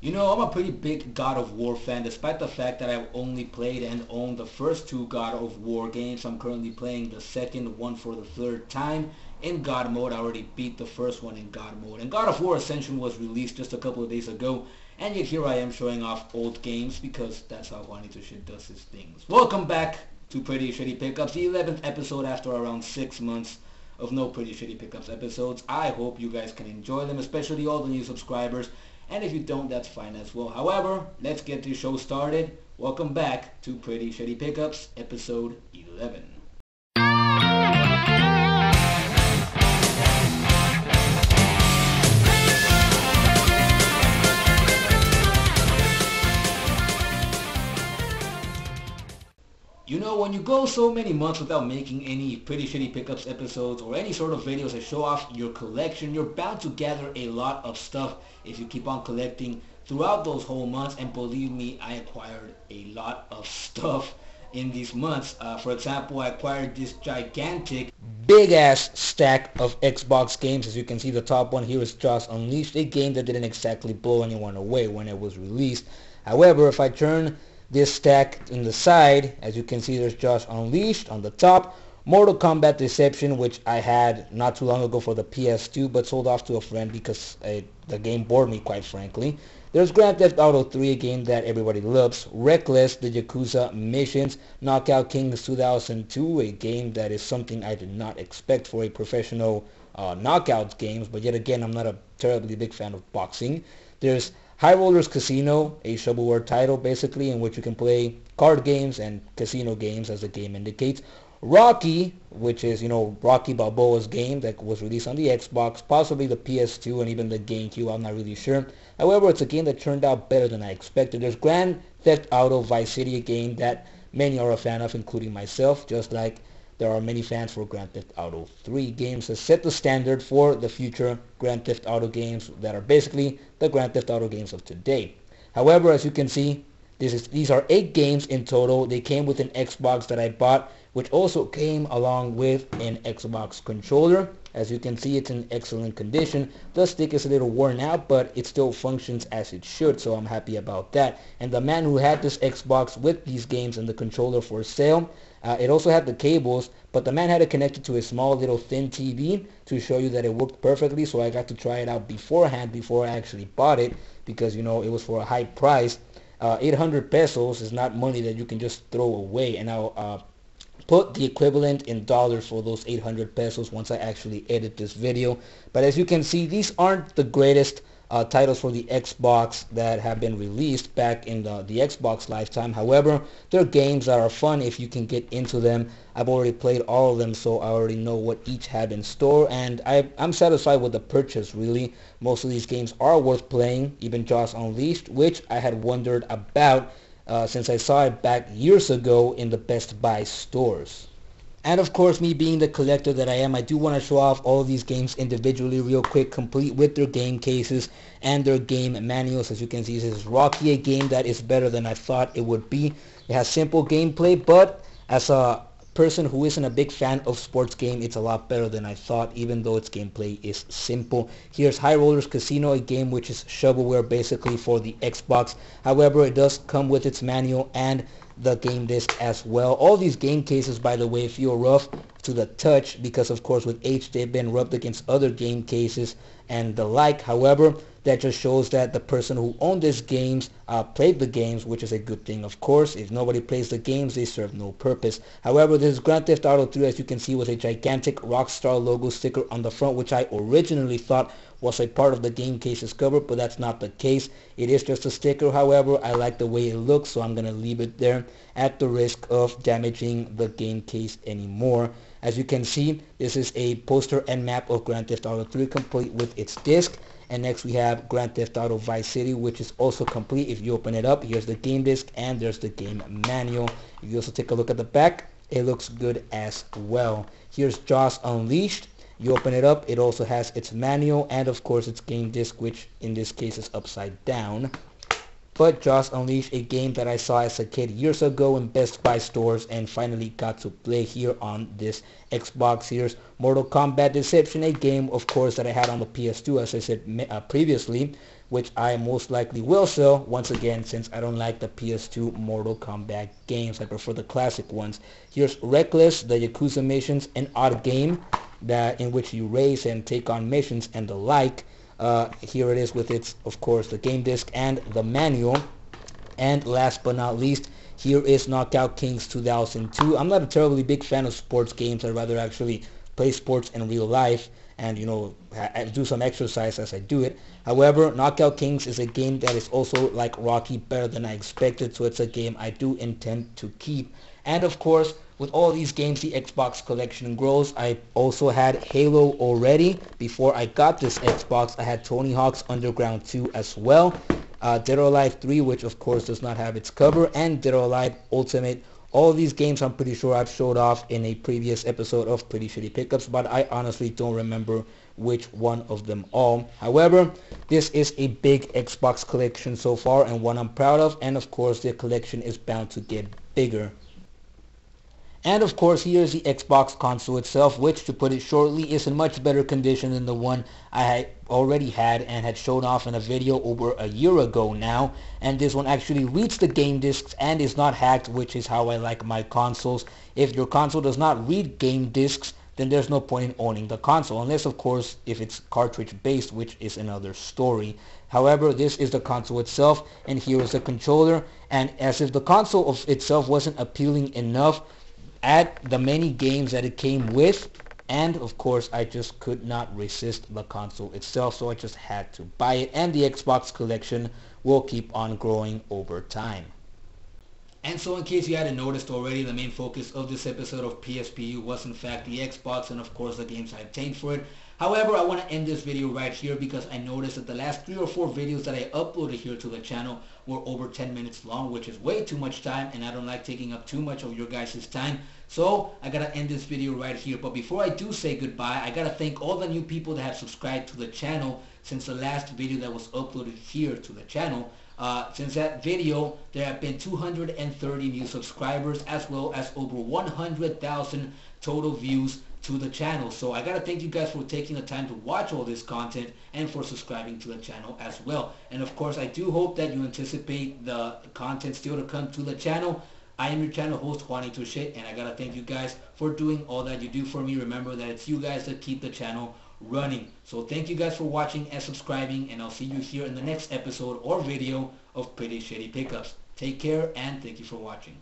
You know, I'm a pretty big God of War fan, despite the fact that I've only played and owned the first two God of War games. I'm currently playing the second one for the third time in God mode. I already beat the first one in God mode. And God of War Ascension was released just a couple of days ago, and yet here I am showing off old games because that's how JuanitoShet does his things. Welcome back to Pretty Shitty Pickups, the 11th episode after around 6 months of no Pretty Shitty Pickups episodes. I hope you guys can enjoy them, especially all the new subscribers. And if you don't, that's fine as well. However, let's get this show started. Welcome back to Pretty Shitty Pickups, episode 11. You know, when you go so many months without making any Pretty Shitty Pickups episodes or any sort of videos that show off your collection, you're bound to gather a lot of stuff if you keep on collecting throughout those whole months. And believe me, I acquired a lot of stuff in these months. For example, I acquired this gigantic, big-ass stack of Xbox games. As you can see, the top one here is Jaws Unleashed, a game that didn't exactly blow anyone away when it was released. However, if I turn this stack in the side, as you can see, there's Jaws Unleashed on the top, Mortal Kombat Deception, which I had not too long ago for the PS2 but sold off to a friend because the game bored me, quite frankly. There's Grand Theft Auto 3, a game that everybody loves, Reckless, the Yakuza Missions, Knockout Kings 2002, a game that is something I did not expect for a professional knockout games, but yet again, I'm not a terribly big fan of boxing. There's High Rollers Casino, a shovelware title basically, in which you can play card games and casino games as the game indicates. Rocky, which is, you know, Rocky Balboa's game that was released on the Xbox, possibly the PS2 and even the GameCube, I'm not really sure. However, it's a game that turned out better than I expected. There's Grand Theft Auto Vice City, a game that many are a fan of, including myself, just like there are many fans for Grand Theft Auto 3. Games that set the standard for the future Grand Theft Auto games that are basically the Grand Theft Auto games of today. However, as you can see, these are 8 games in total. They came with an Xbox that I bought, which also came along with an Xbox controller. As you can see, it's in excellent condition. The stick is a little worn out, but it still functions as it should, so I'm happy about that. And the man who had this Xbox with these games and the controller for sale, it also had the cables, but the man had it connected to a small little thin TV to show you that it worked perfectly, so I got to try it out beforehand before I actually bought it, because, you know, it was for a high price. 800 pesos is not money that you can just throw away, and I'll put the equivalent in dollars for those 800 pesos once I actually edit this video. But as you can see, these aren't the greatest titles for the Xbox that have been released back in the Xbox lifetime. However, they're games that are fun if you can get into them. I've already played all of them, so I already know what each have in store, and I'm satisfied with the purchase, really. Most of these games are worth playing, even Jaws Unleashed, which I had wondered about since I saw it back years ago in the Best Buy stores. And of course, me being the collector that I am, I do want to show off all of these games individually real quick, complete with their game cases and their game manuals. As you can see, this is Rocky, a game that is better than I thought it would be. It has simple gameplay, but as a person who isn't a big fan of sports game, it's a lot better than I thought, even though its gameplay is simple. Here's High Rollers Casino, a game which is shovelware basically for the Xbox. However, it does come with its manual and the game disc as well. All these game cases, by the way, feel rough to the touch because, of course, with age they've been rubbed against other game cases and the like. However, that just shows that the person who owned these games played the games, which is a good thing, of course. If nobody plays the games, they serve no purpose. However, this Grand Theft Auto 3, as you can see, with a gigantic Rockstar logo sticker on the front, which I originally thought was a part of the game case's cover, but that's not the case. It is just a sticker. However, I like the way it looks, so I'm going to leave it there at the risk of damaging the game case anymore. As you can see, this is a poster and map of Grand Theft Auto 3 complete with its disc. And next we have Grand Theft Auto Vice City, which is also complete. If you open it up, here's the game disc and there's the game manual. If you also take a look at the back, it looks good as well. Here's Jaws Unleashed. You open it up, it also has its manual and of course its game disc, which in this case is upside down. But Jaws Unleashed, a game that I saw as a kid years ago in Best Buy stores and finally got to play here on this Xbox. Here's Mortal Kombat Deception, a game of course that I had on the PS2, as I said previously. which I most likely will sell once again since I don't like the PS2 Mortal Kombat games. I prefer the classic ones. Here's Reckless, the Yakuza missions, an odd game that in which you race and take on missions and the like. Here it is with its, of course, the game disc and the manual. And last but not least, here is Knockout Kings 2002. I'm not a terribly big fan of sports games. I'd rather actually play sports in real life and, you know, do some exercise as I do it. However, Knockout Kings is a game that is also, like Rocky, better than I expected, so it's a game I do intend to keep. And of course, with all these games, the Xbox collection grows. I also had Halo already. Before I got this Xbox, I had Tony Hawk's Underground 2 as well. Dead or Alive 3, which of course does not have its cover, and Dead or Alive Ultimate. All of these games I'm pretty sure I've showed off in a previous episode of Pretty Shitty Pickups, but I honestly don't remember which one of them all. However, this is a big Xbox collection so far and one I'm proud of, and of course the collection is bound to get bigger. And of course, here's the Xbox console itself, which, to put it shortly, is in much better condition than the one I already had and had shown off in a video over a year ago now. And this one actually reads the game discs and is not hacked, which is how I like my consoles. If your console does not read game discs, then there's no point in owning the console, unless of course if it's cartridge based, which is another story. However, this is the console itself, and here is the controller. And as if the console of itself wasn't appealing enough, add the many games that it came with, and of course I just could not resist the console itself, so I just had to buy it, and the Xbox collection will keep on growing over time. And so in case you hadn't noticed already, the main focus of this episode of PSPU was in fact the Xbox and of course the games I obtained for it. However, I want to end this video right here because I noticed that the last 3 or 4 videos that I uploaded here to the channel were over 10 minutes long, which is way too much time, and I don't like taking up too much of your guys' time. So I gotta end this video right here. But before I do say goodbye, I gotta thank all the new people that have subscribed to the channel since the last video that was uploaded here to the channel. Since that video, there have been 230 new subscribers as well as over 100,000 total views to the channel. So I gotta thank you guys for taking the time to watch all this content and for subscribing to the channel as well. And of course, I do hope that you anticipate the content still to come to the channel. I am your channel host, JuanitoShet, and I gotta thank you guys for doing all that you do for me. Remember that it's you guys that keep the channel running. So thank you guys for watching and subscribing, and I'll see you here in the next episode or video of Pretty Shitty Pickups. Take care, and thank you for watching.